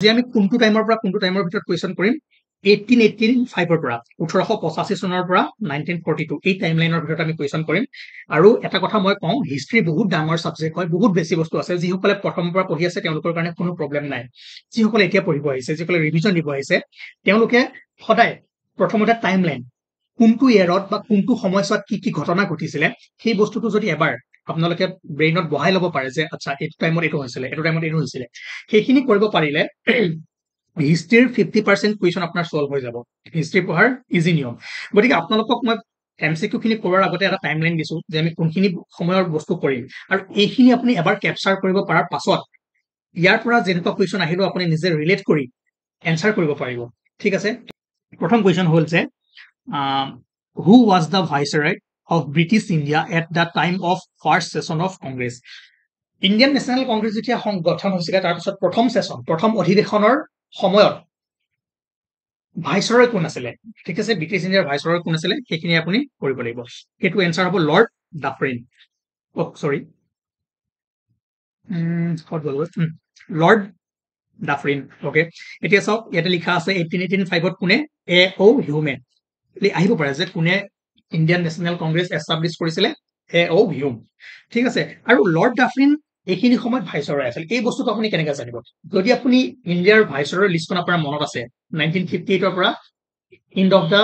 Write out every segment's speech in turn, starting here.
যে আমি কোনটো টাইমৰ পৰা কোনটো টাইমৰ ভিতৰত কুৱেশ্যন কৰিম 1885 ৰ পৰা 1885 চনৰ পৰা 1942 এই টাইমলাইনৰ ভিতৰত আমি কুৱেশ্যন কৰিম আৰু এটা কথা মই কওঁ হিষ্ট্ৰী বহুত ডাঙৰ সাবজেক্ট হয় বহুত বেছি বস্তু আছে যিসকলে প্ৰথমৰ পৰা পঢ়ি আছে তেওঁলোকৰ কাৰণে কোনো প্ৰব্লেম নাই যিসকলে এতিয়া পঢ়িব আহিছে যিসকলে ৰিভিজন দিব আহিছে তেওঁলোকে সদায় প্ৰথমতে টাইমলাইন কোনটো ইয়াৰত বা কোনটো সময়ছোৱাত কি কি ঘটনা ঘটিছিলে সেই বস্তুটো যদি এবাৰ আপোনালোকে ব্ৰেইনত বহাই ল'ব পাৰে যে আচ্ছা এইটো টাইমত এইটো হৈছিলে এইটো টাইমত এইটো হৈছিলে সেইখিনি কৰিব পাৰিলে হিষ্ট্ৰীৰ 50% কুৱেশ্যন আপোনাৰ সলভ হৈ যাব হিষ্ট্ৰী পঢ়াৰ ইজি নিয়ম গতিকে আপোনালোকক মই এমচিকিউ খিনি কৰাৰ আগতে এটা টাইমলাইন দিছো যে আমি কোনখিনি সময়ৰ বস্তু কৰিম আৰু এইখিনি আপুনি এবাৰ কেপচাৰ কৰিব পৰাৰ পাছত ইয়াৰ পৰা যেনেকুৱা কুৱেশ্যন আহিলেও আপুনি নিজে ৰিলেট কৰি এনসাৰ কৰিব পাৰিব ঠিক আছে প্ৰথম কুৱেশ্যন হ'ল যে who was the viceroy of British India at the time of first session of Congress Indian National Congress যেতিয়া গঠন হৈছিলে তাৰ পিছত প্ৰথম অধিৱেশনৰ সময়ত ভাইসৰয় কোন আছিলে ঠিক আছে ব্ৰিটিছ ইণ্ডিয়াৰ ভাইসৰয় কোন আছিলে সেইখিনি আপুনি কৰিব লাগিব সেইটো এনসাৰ হ'ব লৰ্ড ডাফৰিন সৰি লৰ্ড ডাফৰিন ওকে এতিয়া চাওক ইয়াতে লিখা আছে 1885 ত কোনে এ অ হিউমে আহিব পাৰে যে কোনে ইণ্ডিয়ান নেশ্যনেল কংগ্ৰেছ এষ্টাব্লিছ কৰিছিলে এ অ হিউম ঠিক আছে আৰু লৰ্ড ডাফৰিন এইখিনি সময়ত ভাইসৰয় আছিল এই বস্তুটো আপুনি কেনেকৈ জানিব যদি আপুনি ইণ্ডিয়াৰ ভাইসৰয় লিষ্টখন আপোনাৰ মনত আছে 1958 ৰ পৰা এণ্ড অফ দা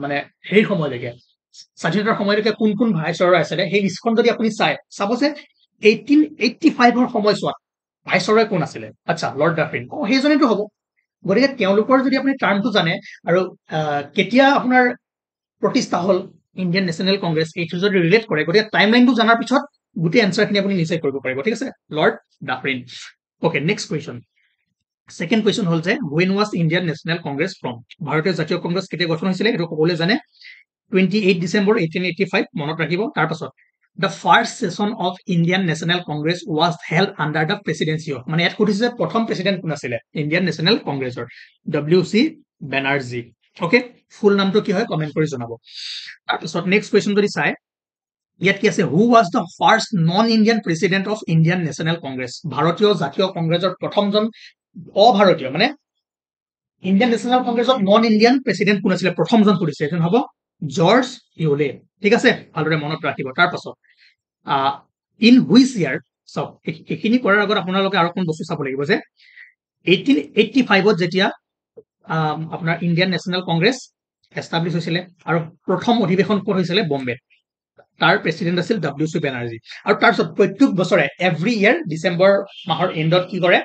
মানে হেৰি সময়লৈকে স্বাধীনতাৰ সময়লৈকে কোন কোন ভাইসৰয় আছিলে সেই লিষ্টখন যদি আপুনি চাব যে 1885 ৰ সময়ছোৱাত ভাইসৰয় কোন আছিলে আচ্ছা লৰ্ড ডাফৰিন সেইজনেতো হ'ব গতিকে তেওঁলোকৰ যদি আপুনি টাৰ্মটো জানে আৰু কেতিয়া আপোনাৰ প্ৰতিষ্ঠা হ'ল ইণ্ডিয়ান নেশ্যনেল কংগ্ৰেছ এইটো যদি ৰিলেট কৰে গতিকে টাইমলাইনটো জনাৰ পিছত গোটেই এনসাৰখিনি আপুনি নিশ্চয় কৰিব পাৰিব ঠিক আছে Lord Dufferin okay next question second question হ'ল যে when was Indian National Congress from ভাৰতীয় জাতীয় কংগ্ৰেছ কেতিয়া গঠন হৈছিলে এইটো সকলোৱে জানে 28 ডিচেম্বৰ 1885 মনত ৰাখিব তাৰপাছত the first session of Indian National Congress was held under the presidency of মানে ইয়াত সুধিছে প্ৰথম প্ৰেসিডেন্ট কোন আছিলে ইণ্ডিয়ান নেশ্যনেল কংগ্ৰেছৰ WC বেনাৰ্জী ওকে ফুল নামটো কি হয় কমেন্ট কৰি জনাব তাৰপিছত নেক্সট কুৱেশ্যন যদি চাই ইয়াত কি আছে হু was the first non Indian president of Indian National Congress ভাৰতীয় জাতীয় কংগ্ৰেছৰ প্ৰথমজন অভাৰতীয় মানে ইণ্ডিয়ান নেশ্যনেল কংগ্ৰেছৰ নন ইণ্ডিয়ান প্ৰেসিডেন্ট কোন আছিলে প্ৰথমজন সুধিছে এইজন হ'ব জৰ্জ ইউলে ঠিক আছে ভালদৰে মনত ৰাখিব তাৰপাছত ইন হুইচ ইয়াৰ চাওক এইখিনি কৰাৰ আগত আপোনালোকে আৰু কোন বস্তু চাব লাগিব যে 1885 ত যেতিয়া আপোনাৰ ইণ্ডিয়ান নেশ্যনেল কংগ্ৰেছ এষ্টাব্লিছ হৈছিলে আৰু প্ৰথম অধিৱেশন ক'ত হৈছিলে বম্বে তাৰ প্ৰেসিডেন্ট আছিল WC বেনাৰ্জী আৰু তাৰপিছত প্ৰত্যেক বছৰে এভৰি ইয়াৰ ডিচেম্বৰ মাহৰ এণ্ডত কি কৰে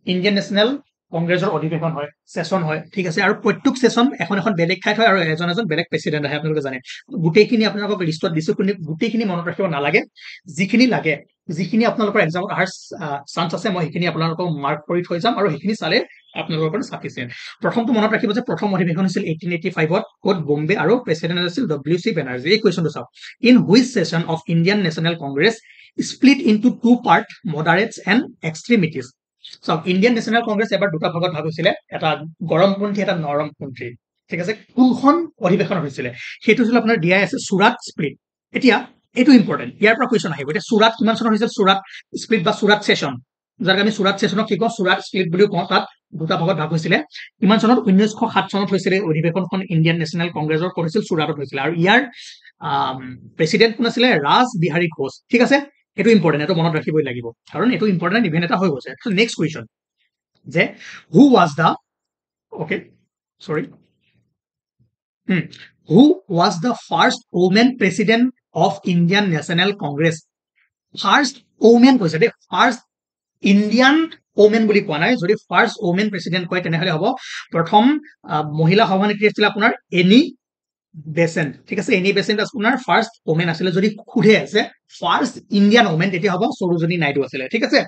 ইণ্ডিয়ান নেশ্যনেল কংগ্ৰেছৰ অধিৱেশন হয় সেশন হয় ঠিক আছে আৰু প্ৰত্যেক সেশন এখন বেলেগ ঠাইত হয় আৰু এজন বেলেগ প্ৰেসিডেন্ট আহে আপোনালোকে জানে গোটেইখিনি আপোনালোকক লিষ্টত দিছো কিন্তু গোটেইখিনি মনত ৰাখিব নালাগে যিখিনি লাগে যিখিনি আপোনালোকৰ এক্সামত আহাৰ চান্স আছে মই সেইখিনি আপোনালোকক মাৰ্ক কৰি থৈ যাম আৰু সেইখিনি চালে আপোনালোকৰ কাৰণে সাফিচিয়েন্ট প্ৰথমটো মনত ৰাখিব যে প্ৰথম অধিৱেশন হৈছিল 1885 ত ক'ত বম্বে আৰু প্ৰেসিডেন্ট আছিল WC বেনাৰ্জী এই কুৱেশ্যনটো চাওক in which session of Indian National Congress split into two part moderates and extremities চাওক ইণ্ডিয়ান নেশ্যনেল কংগ্ৰেছ এবাৰ দুটা ভাগত ভাগ হৈছিলে এটা গৰমপন্থী এটা নৰমপন্থী ঠিক আছে কোনখন অধিৱেশন হৈছিলে সেইটো ছিল আপোনাৰ দিয়া আছে সুৰাট স্প্লিট এতিয়া এইটো ইম্পৰ্টেন্ট ইয়াৰ পৰা কুৱেশ্যন আহিব এতিয়া সুৰাট কিমান চনত হৈছিল সুৰাট স্প্লিট বা সুৰাট সেশন যাক আমি সুৰাট সেশনক কি কওঁ সুৰাট স্প্লিট বুলিও কওঁ তাত দুটা ভাগত ভাগ হৈছিলে কিমান চনত 1907 চনত হৈছিলে অধিৱেশনখন ইণ্ডিয়ান নেশ্যনেল কংগ্ৰেছৰ কৰিছিল সুৰাটত হৈছিলে আৰু ইয়াৰ প্ৰেসিডেন্ট কোন আছিলে ৰাজ বিহাৰী ঘোষ ঠিক আছে এইটো ইম্পৰ্টেন্ট এইটো মনত ৰাখিবই লাগিব কাৰণ এইটো ইম্পৰ্টেন্ট ইভেন্ট এটা হৈ গৈছে নেক্সট কুৱেশ্যন যে হু ৱাজ দা ওকে সৰি who was the first women president of Indian National Congress first women কৈছে দেই ফাৰ্ষ্ট ইণ্ডিয়ান ওমেন বুলি কোৱা নাই যদি ফাৰ্ষ্ট ওমেন প্ৰেসিডেন্ট কয় তেনেহলে হ'ব প্ৰথম মহিলা সভানেত্ৰী আছিল আপোনাৰ এনি বেসেণ্ট ঠিক আছে এনি বেসেণ্ট আপোনাৰ ফাৰ্ষ্ট ওমেন আছিলে যদি খুধে আছে ফাৰ্ষ্ট ইণ্ডিয়ান ওমেন তেতিয়া হ'ব সৰোজনী নাইডু আছিলে ঠিক আছে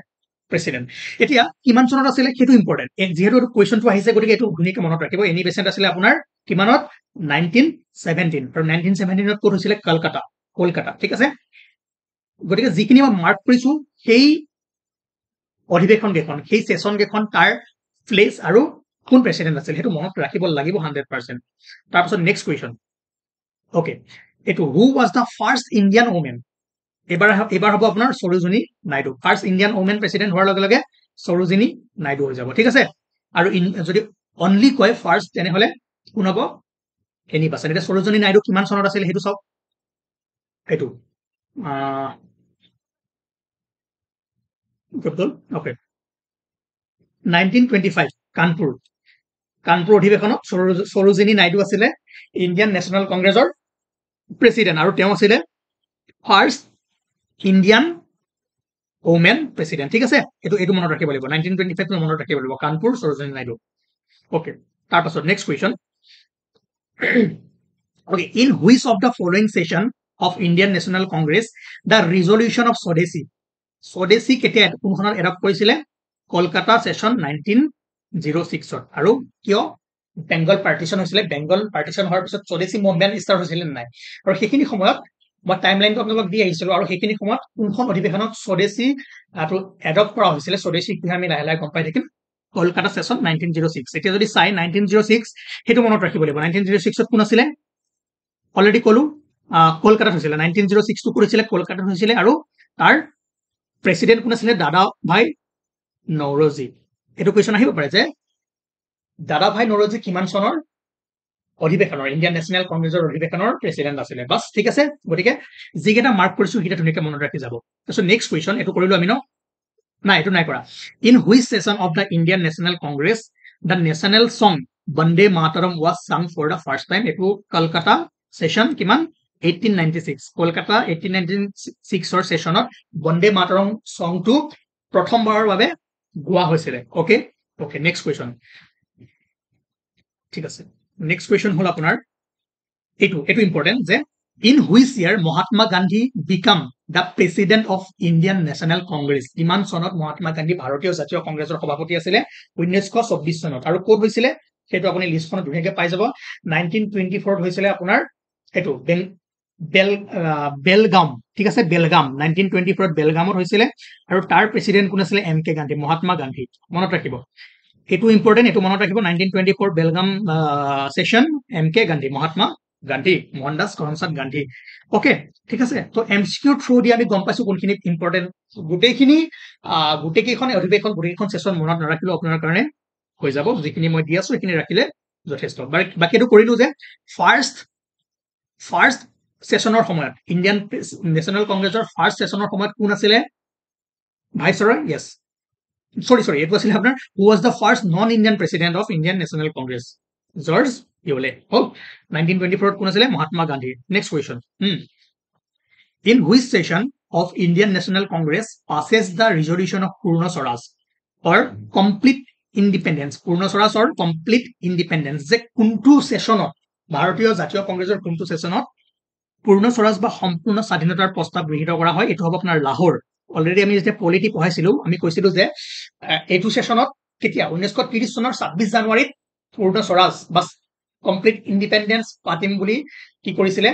প্ৰেসিডেন্ট এতিয়া কিমান চনত আছিলে সেইটো ইম্পৰ্টেন্ট যেহেতু এইটো কুৱেশ্যনটো আহিছে গতিকে এইটো ধুনীয়াকৈ মনত ৰাখিব এনি বেসেণ্ট আছিলে আপোনাৰ কিমানত 1917 আৰু 1917 ত ক'ত হৈছিলে কলকাতা ঠিক আছে গতিকে যিখিনি মই মাৰ্ক কৰিছো সেই অধিৱেশন কেইখন সেই সেশন কেইখন তাৰ প্লেচ আৰু কোন প্ৰেসিডেন্ট আছিল সেইটো মনত ৰাখিব লাগিব 100% তাৰপিছত নেক্সট কুৱেশ্যন ওকে এইটো who was the first Indian women এবাৰ হ'ব আপোনাৰ Sarojini Naidu first Indian women president হোৱাৰ লগে লগে সৰোজিনী নাইডু হৈ যাব ঠিক আছে আৰু যদি অনলি কয় ফাৰ্ষ্ট তেনেহলে কোন হ'ব এনি বেছেণ্ট এতিয়া সৰোজিনী নাইডু কিমান চনত আছিল সেইটো চাওক এইটো ওকে 1925 কানপুৰ অধিৱেশনত সৰোজিনী নাইডু আছিলে ইণ্ডিয়ান নেশ্যনেল কংগ্ৰেছৰ প্ৰেচিডেণ্ট আৰু তেওঁ আছিলে ফাৰ্ষ্ট ইণ্ডিয়ান ওমেন প্ৰেচিডেণ্ট ঠিক আছে এইটো মনত ৰাখিব লাগিব 1925 মনত ৰাখিব লাগিব কানপুৰ সৰোজিনী নাইডু ওকে তাৰপাছত next question okay in which of the following session of Indian National Congress the resolution of Swadeshi কেতিয়া কোনখনত এডপ্ট কৰিছিলে কলকাতা সেশন 1906 আৰু কিয় বেংগল পাৰ্টিশন হৈছিলে বেংগল পাৰ্টিশন হোৱাৰ পিছত স্বদেশী মুভমেন্ট ষ্টাৰ্ট হৈছিল নাই আৰু সেইখিনি সময়ত মই টাইমলাইনটো আপোনালোকক দি আহিছিলো আৰু সেইখিনি সময়ত কোনখন অধিৱেশনত স্বদেশী এডপ্ট কৰা হৈছিলে স্বদেশী কি আমি লাহে লাহে গম পাই থাকিম কলকাতা সেশন 1906 এতিয়া যদি চাই 1906 সেইটো মনত ৰাখিব লাগিব 1906 কোন আছিলে অলৰেডি কলো কলকাতাত হৈছিলে 1906 টো কৰিছিলে কলকাতাত হৈছিলে আৰু তাৰ প্ৰেসিডেন্ট কোন আছিলে দাদা ভাই নৌৰোজী এইটো কোৱেশ্চন আহিব পাৰে যে দাদা ভাই নৌৰোজী কিমান চনৰ অধিৱেশনৰ ইণ্ডিয়ান নেশ্যনেল কংগ্ৰেছৰ অধিৱেশনৰ প্ৰেসিডেন্ট আছিলে বাস ঠিক আছে গতিকে যিকেইটা মাৰ্ক কৰিছো সেইটা ধুনীয়াকৈ মনত ৰাখি যাব তাৰপিছত নেক্সট কুৱেশ্চন এইটো কৰিলো আমি ন না এইটো নাই কৰা in which session of the Indian National Congress the national সং বন্দে মাতৰম ৱাজ সাং ফৰ দ্য ফাৰ্ষ্ট টাইম এইটো কলকাতা সেশন কিমান 1896 কলকাতা 1896 সেশনত বন্দে মাতৰম সংটো প্ৰথমবাৰৰ বাবে গোৱা হৈছিলে ওকে ওকে নেক্সট কুৱেশ্চন ঠিক আছে নেক্সট কুৱেশ্চন হল আপোনাৰ এইটো ইম্পৰ্টেন্ট যে in which year Mahatma Gandhi became the president of Indian National Congress কিমান চনত মহাত্মা গান্ধী ভাৰতীয় জাতীয় কংগ্ৰেছৰ সভাপতি আছিলে 1924 চনত আৰু ক'ত হৈছিলে সেইটো আপুনি লিষ্টখনত ধুনীয়াকৈ পাই যাব 1924 হৈছিলে আপোনাৰ এইটো বেলগাম ঠিক আছে বেলগাম 1924 বেলগামত হৈছিলে আৰু তাৰ প্ৰেসিডেন্ট কোন আছিল এম কে গান্ধী মহাত্মা গান্ধী মনত ৰাখিব এইটো ইম্পৰ্টেন্ট এইটো মনত ৰাখিব 1924 Belgaum session M K Gandhi Mahatma Gandhi Mohandas Karamchand Gandhi okay ঠিক আছে তো এমসিকিউ থ্ৰু দি আমি গম পাইছো কোনখিনি ইম্পৰ্টেন্ট গোটেইকেইখন অধিৱেশন গোটেইকেইখন সেশন মনত নাৰাখিলেও আপোনাৰ কাৰণে হৈ যাব যিখিনি মই দি আছো সেইখিনি ৰাখিলে যথেষ্ট বাকি এইটো কৰিলো যে ফাৰ্ষ্ট সেশনৰ সময়ত ইণ্ডিয়ান নেশ্যনেল কংগ্ৰেছৰ ফাৰ্ষ্ট সেশনৰ সময়ত কোন আছিলে ভাইসৰয় ইয়েস sorry it was আপোনাৰ who was the first non-Indian president of Indian National Congress George Yole oh 1924 কোন আছিলে Mahatma Gandhi next question in which session of Indian National Congress passes the resolution of Purna Swaraj or complete independence Purna Swaraj or complete independence যে কোনটো সেশনত ভাৰতীয় জাতীয় কংগ্ৰেছৰ কোনটো সেশনত পূৰ্ণ স্বৰাজ বা সম্পূৰ্ণ স্বাধীনতাৰ প্ৰস্তাৱ গৃহীত কৰা হয় এইটো হ'ব আপোনাৰ লাহোৰ অলৰেডি আমি যেতিয়া পলিটি পঢ়াইছিলো আমি কৈছিলো যে এইটো সেশনত কেতিয়া 1930 চনৰ 26 জানুৱাৰীত পূৰ্ণ স্বৰাজ বা কমপ্লিট ইণ্ডিপেণ্ডেন্স পাতিম বুলি কি কৰিছিলে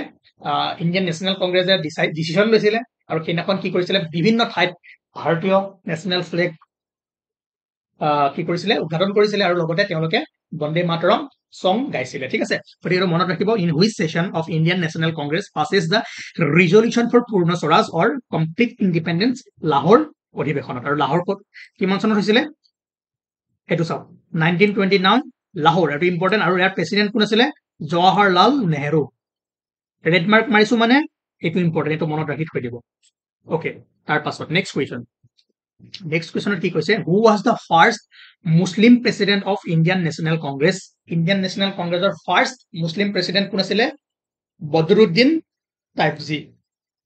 ইণ্ডিয়ান নেশ্যনেল কংগ্ৰেছে ডিসিশন লৈছিলে আৰু সেইদিনাখন কি কৰিছিলে বিভিন্ন ঠাইত ভাৰতীয় নেশ্যনেল ফ্লেগ কি কৰিছিলে উদ্ঘাটন কৰিছিলে আৰু লগতে তেওঁলোকে বন্দে মাতৰম সং গাইছিলে ঠিক আছে গতিকে মনত ৰাখিব in which session of Indian National Congress passes the resolution for পূৰ্ণ Swaraj or complete independence Lahore অধিৱেশনত আৰু লাহোৰ ক'ত কিমান চনত হৈছিলে এইটো চাওক 1929 লাহোৰ এইটো ইম্পৰ্টেন্ট আৰু ইয়াৰ প্ৰেসিডেন্ট কোন আছিলে জৱাহৰলাল নেহেৰু ৰেড মাৰ্ক মাৰিছো মানে এইটো ইম্পৰ্টেন্ট এইটো মনত ৰাখি থৈ দিব ওকে তাৰ পাছত নেক্সট কুৱেশ্যনত কি কৈছে হু was the first Muslim president of Indian national কংগ্ৰেছৰ ফাৰ্ষ্ট মুছলিম প্ৰেসিডেন্ট কোন আছিলে বদৰুদ্দিন তাইবজি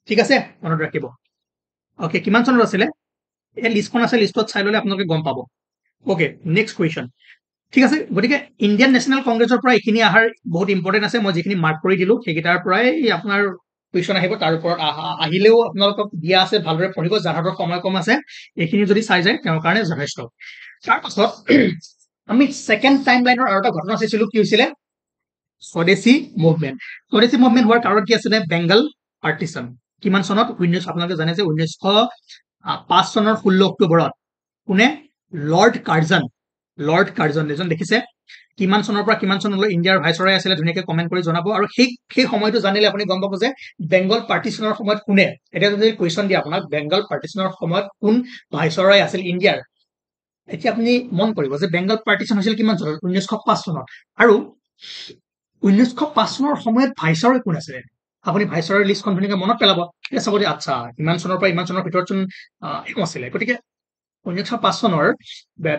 ঠিক আছে মনত ৰাখিব ওকে কিমান চনত আছিলে এই লিষ্টখন আছে লিষ্টত চাই ললে আপোনালোকে গম পাব ওকে নেক্সট কুৱেশ্যন ঠিক আছে গতিকে ইণ্ডিয়ান নেশ্যনেল কংগ্ৰেছৰ পৰা এইখিনি আহাৰ বহুত ইম্পৰ্টেন্ট আছে মই যিখিনি মাৰ্ক কৰি দিলো সেইকেইটাৰ পৰাই আপোনাৰ কুৱেশ্যন আহিব তাৰ ওপৰত আহিলেও আপোনালোকক দিয়া আছে ভালদৰে পঢ়িব যাৰ হাতত সময় কম আছে এইখিনি যদি চাই যায় তেওঁৰ কাৰণে যথেষ্ট তাৰ পাছত আমি সেকেন্ড টাইম লাইনৰ আৰু এটা ঘটনা চাইছিলো কি হৈছিলে স্বদেশী মুভমেন্ট হোৱাৰ কাৰণ কি আছিলে বেংগল পাৰ্টিশন কিমান চনত আপোনালোকে জানে যে 1905 চনৰ 16 অক্টোবৰত কোনে লৰ্ড কাৰ্জন এজন দেখিছে কিমান চনৰ পৰা কিমান চনলৈ ইণ্ডিয়াৰ ভাইসৰয় আছিলে ধুনীয়াকৈ কমেন্ট কৰি জনাব আৰু সেই সময়টো জানিলে আপুনি গম পাব যে বেংগল পাৰ্টিশনৰ সময়ত কোনে এটা যদি কুৱেশ্যন দিয়ে আপোনাক বেংগল পাৰ্টিশনৰ সময়ত কোন ভাইসৰয় আছিল ইণ্ডিয়াৰ এতিয়া আপুনি মন কৰিব যে বেংগল পাৰ্টিশ্যন হৈছিল কিমান চনত 1905 চনত আৰু 1905 চনৰ সময়ত ভাইচৰয় কোন আছিলে আপুনি ভাইচৰয়ৰ লিষ্টখন ধুনীয়াকৈ মনত পেলাব তেতিয়া চাব যে আচ্ছা ইমান চনৰ পৰা ইমান চনৰ ভিতৰত চোন এওঁ আছিলে গতিকে 1905 চনৰ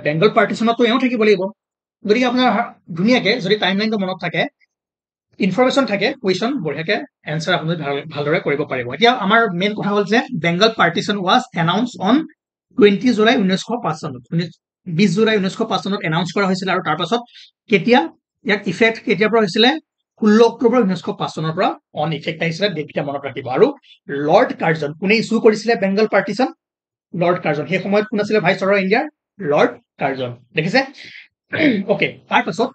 বেংগল পাৰ্টিশ্যনতো এওঁ থাকিব লাগিব গতিকে আপোনাৰ ধুনীয়াকৈ যদি টাইমলাইনটো মনত থাকে ইনফৰমেশ্যন থাকে কুৱেশ্যন বঢ়িয়াকৈ এনচাৰ আপুনি ভালদৰে কৰিব পাৰিব এতিয়া আমাৰ মেইন কথা হ'ল যে Bengal partition was announce on 20 July 1905 চনত 20 জুলাই 1905 চনত এনাউন্স কৰা হৈছিল আৰু তাৰ পাছত কেতিয়া ইয়াক ইফেক্ট কেতিয়াৰ পৰা হৈছিলে 16 অক্টোবৰ 1905 চনৰ পৰা অন ইফেক্ট আহিছিলে ডেটকেইটা মনত ৰাখিব আৰু লৰ্ড কাৰ্জন কোনে ইছ্যু কৰিছিলে বেংগল পাৰ্টিশ্যন লৰ্ড কাৰ্জন সেই সময়ত কোন আছিলে ভাইচৰয় ইণ্ডিয়াৰ লৰ্ড কাৰ্জন দেখিছে ওকে তাৰ পাছত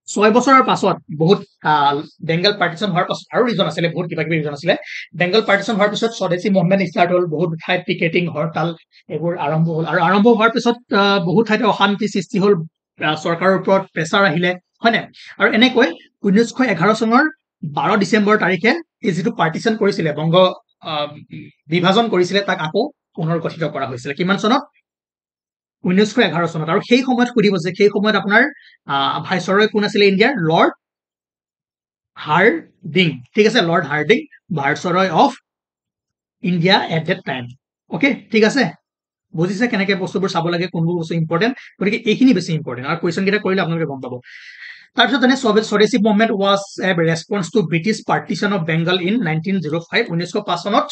6 বছৰৰ পাছত বহুত বেংগল পাৰ্টিশ্যন হোৱাৰ পাছত আৰু ৰিজন আছিলে বহুত কিবা কিবি ৰিজন আছিলে বেংগল পাৰ্টিশ্যন হোৱাৰ পিছত স্বদেশী মুভমেণ্ট ষ্টাৰ্ট হ'ল বহুত ঠাইত পিকেটিং হৰতাল এইবোৰ আৰম্ভ হ'ল আৰু আৰম্ভ হোৱাৰ পিছত বহুত ঠাইতে অশান্তি সৃষ্টি হ'ল চৰকাৰৰ ওপৰত প্ৰেছাৰ আহিলে হয়নে আৰু এনেকৈ 1911 চনৰ 12 ডিচেম্বৰ তাৰিখে এই যিটো পাৰ্টিশ্যন কৰিছিলে বংগ বিভাজন কৰিছিলে তাক আকৌ পুনৰ গঠিত কৰা হৈছিলে কিমান চনত 1911 চনত আৰু সেই সময়ত সুধিব যে সেই সময়ত আপোনাৰ ভাইচৰয় কোন আছিলে ইণ্ডিয়াৰ লৰ্ড হাৰ্ডিং ঠিক আছে lord Hardinge viceroy of India at that time okay ঠিক আছে বুজিছে কেনেকৈ বস্তুবোৰ চাব লাগে কোনবোৰ বস্তু ইম্পৰ্টেণ্ট গতিকে এইখিনি বেছি ইম্পৰ্টেণ্ট আৰু কুৱেশ্যন কেইটা কৰিলে আপোনালোকে গম পাব তাৰপিছত যেনে swadeshi movement was a response to British partition of Bengal in 1905 1905 চনত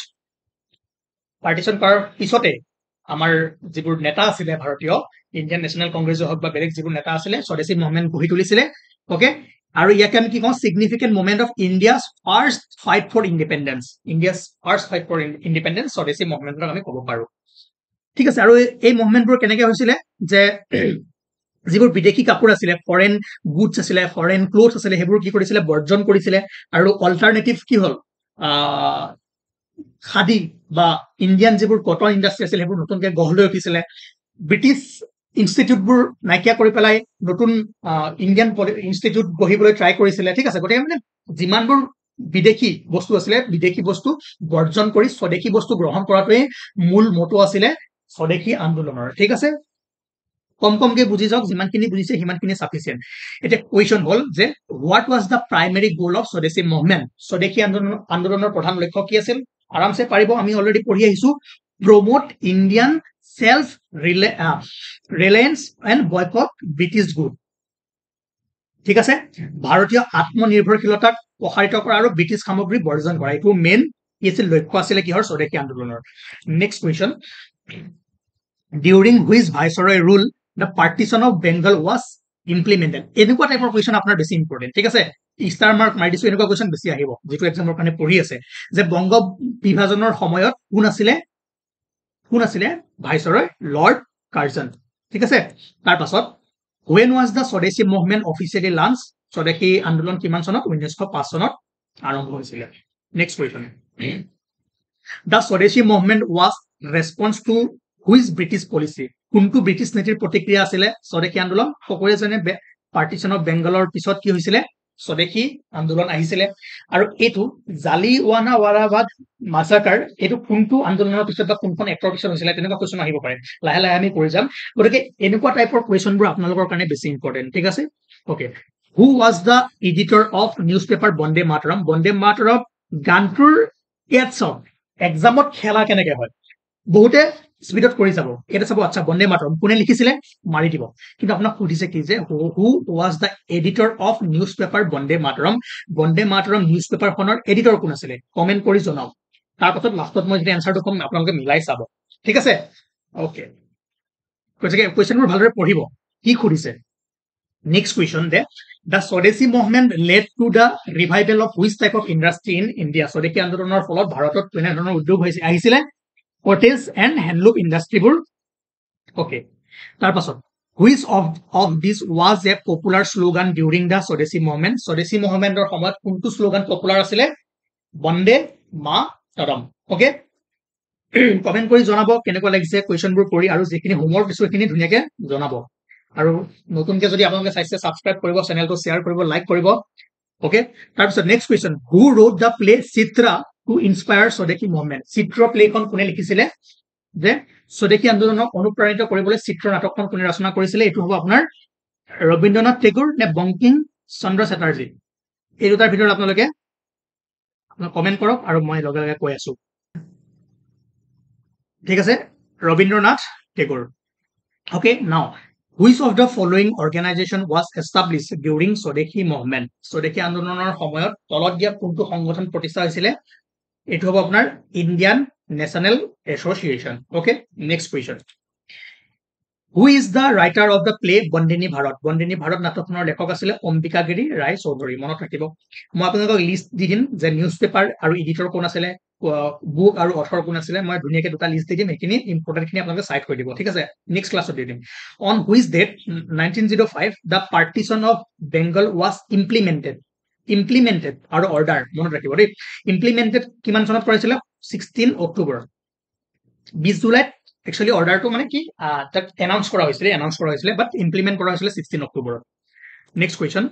পাৰ্টিশ্যন কৰাৰ পিছতে আমাৰ যিবোৰ নেতা আছিলে ভাৰতীয় ইণ্ডিয়ান নেশ্যনেল কংগ্ৰেছে হওক বা বেলেগ যিবোৰ নেতা আছিলে স্বদেশী মুভমেণ্ট গঢ়ি তুলিছিলে অ'কে আৰু ইয়াকে আমি কি কওঁ significant movement of India's first fight for independence India's first fight for independence Swadeshi মুভমেণ্টক আমি ক'ব পাৰো ঠিক আছে আৰু এই মুভমেণ্টবোৰ কেনেকৈ হৈছিলে যে যিবোৰ বিদেশী কাপোৰ আছিলে ফৰেন গুডছ আছিলে ফৰেন ক্লথ আছিলে সেইবোৰ কি কৰিছিলে বৰ্জন কৰিছিলে আৰু অল্টাৰনেটিভ কি হ'ল খাদী বা ইণ্ডিয়ান যিবোৰ কটন ইণ্ডাষ্ট্ৰি আছিলে সেইবোৰ নতুনকৈ গঢ় লৈ উঠিছিলে ব্ৰিটিছ ইনষ্টিটিউটবোৰ নাইকিয়া কৰি পেলাই নতুন ইণ্ডিয়ান ইনষ্টিটিউট গঢ়িবলৈ ট্ৰাই কৰিছিলে ঠিক আছে গতিকে মানে যিমানবোৰ বিদেশী বস্তু আছিলে বিদেশী বস্তু বৰ্জন কৰি স্বদেশী বস্তু গ্ৰহণ কৰাটোৱেই মূল মটো আছিলে স্বদেশী আন্দোলনৰ ঠিক আছে কমকৈ বুজি যাওক যিমানখিনি বুজিছে সিমানখিনি চাফিচিয়েণ্ট এতিয়া কুৱেশ্যন হ'ল যে হোৱাট ৱাজ দ্য প্ৰাইমেৰী গ'ল অফ স্বদেশী মুভমেণ্ট স্বদেশী আন্দোলনৰ প্ৰধান লক্ষ্য কি আছিল আৰামছে পাৰিব আমি অলৰেডি পঢ়ি আহিছো promote Indian self Reliance and boycott British good ঠিক আছে ভাৰতীয় আত্মনিৰ্ভৰশীলতাক প্ৰসাৰিত কৰা আৰু ব্ৰিটিছ সামগ্ৰী বৰ্জন কৰা এইটো মেইন কি আছিল লক্ষ্য আছিলে কিহৰ স্বদেশী আন্দোলনৰ next question during which viceroy rule the partition of Bengal was implemented এনেকুৱা টাইপৰ কুৱেশ্যন আপোনাৰ বেছি ইম্পৰ্টেণ্ট ঠিক আছে ষ্টাৰ মাৰ্ক মাৰি দিছো এনেকুৱা কুৱেশ্যন বেছি আহিব যিটো এক্সামৰ কাৰণে পঢ়ি আছে যে বংগ বিভাজনৰ সময়ত কোন আছিলে ভাইচৰয় লৰ্ড কাৰ্জন ঠিক আছে তাৰ পাছত when was the swadeshi movement officially launch স্বদেশী আন্দোলন কিমান চনত 1905 চনত আৰম্ভ হৈছিলে next question the swadeshi movement was response to which British policy কোনটো ব্ৰিটিছ নীতিৰ প্ৰতিক্ৰিয়া আছিলে স্বদেশী আন্দোলন সকলোৱে জানে পাৰ্টিশ্যন অফ বেংগলৰ পিছত কি হৈছিলে স্বদেশী আন্দোলন আহিছিলে আৰু এইটো জালিৱানাৱালাবাগ মাছাকাৰ এইটো কোনটো আন্দোলনৰ পিছত বা কোনখন এক্টৰ পিছত হৈছিলে তেনেকুৱা কুৱেশ্যন আহিব পাৰে লাহে লাহে আমি কৰি যাম গতিকে এনেকুৱা টাইপৰ কুৱেশ্যনবোৰ আপোনালোকৰ কাৰণে বেছি ইম্পৰ্টেণ্ট ঠিক আছে okay who was the editor of newspaper Bande Mataram গানটোৰ ইয়াত চাওক এক্সামত খেলা কেনেকে হয় বহুতে স্পীডত কৰি যাব এটা চাব আচ্ছা বন্দে মাতৰম কোনে লিখিছিলে মাৰি দিব কিন্তু আপোনাক সুধিছে কি যে who was the editor of newspaper Bande Mataram news পেপাৰখনৰ এডিটৰ কোন আছিলে কমেণ্ট কৰি জনাওক তাৰপাছত লাষ্টত মই যেতিয়া এনচাৰটো ক'ম আপোনালোকে মিলাই চাব ঠিক আছে অ'কে গতিকে কুৱেশ্যনবোৰ ভালদৰে পঢ়িব কি সুধিছে next question the the swadeshi movement led to the revival of which type of industry in India স্বদেশী আন্দোলনৰ ফলত ভাৰতত কেনেধৰণৰ উদ্যোগ আহিছিলে কটেজ এণ্ড হেণ্ডলুম ইণ্ডাষ্ট্ৰিবোৰ অ'কে তাৰপাছত which of this was a popular slogan during the swadeshi মুভমেণ্টৰ সময়ত কোনটো শ্লোগান পপুলাৰ আছিলে বন্দে মাতৰম অ'কে কমেণ্ট কৰি জনাব কেনেকুৱা লাগিছে কুৱেশ্যনবোৰ কৰি আৰু যিখিনি হোমৱৰ্ক দিছো সেইখিনি ধুনীয়াকৈ জনাব আৰু নতুনকৈ যদি আপোনালোকে চাইছে ছাবস্ক্ৰাইব কৰিব চেনেলটো শ্বেয়াৰ কৰিব লাইক কৰিব অ'কে তাৰপিছত next question who wrote the play Chitra to inspire swadeshi movement Chitra প্লেখন কোনে লিখিছিলে যে স্বদেশী আন্দোলনক অনুপ্ৰাণিত কৰিবলৈ চিত্ৰ নাটকখন কোনে ৰচনা কৰিছিলে এইটো হ'ব আপোনাৰ ৰবীন্দ্ৰনাথ টেগোৰ নে বংকিম চন্দ্ৰ চেটাৰ্জী এই দুটাৰ ভিতৰত আপোনালোকে কমেন্ট কৰক আৰু মই লগে লগে কৈ আছো ঠিক আছে Rabindranath Tagore okay now which of the following organization was established during স্বদেশী movement স্বদেশী আন্দোলনৰ সময়ত তলত দিয়া কোনটো সংগঠন প্ৰতিষ্ঠা হৈছিলে এইটো হ'ব আপোনাৰ Indian national association okay next question who is the writer of the play Bandini Bharat নাটকখনৰ লেখক আছিলে অম্বিকাগিৰি ৰায় চৌধুৰী মনত ৰাখিব মই আপোনালোকক লিষ্ট দি দিম যে নিউজ পেপাৰ আৰু এডিটৰ কোন আছিলে বুক আৰু অথৰ কোন আছিলে মই ধুনীয়াকৈ দুটা লিষ্ট দি দিম এইখিনি ইম্পৰ্টেণ্ট খিনি আপোনালোকে চাইড কৰি দিব ঠিক আছে নেক্সট ক্লাছত দি দিম on which date 1905 the partition of Bengal was implemented আৰু অৰ্ডাৰ মনত ৰাখিব দেই ইমপ্লিমেন্টেড কিমান চনত কৰিছিলে 16 অক্টোবৰ 20 জুলাইত একচুৱেলি অৰ্ডাৰটো মানে কি তাক এনাউন্স কৰা হৈছিলে বাট ইমপ্লিমেন্ট কৰা হৈছিলে 16 October next question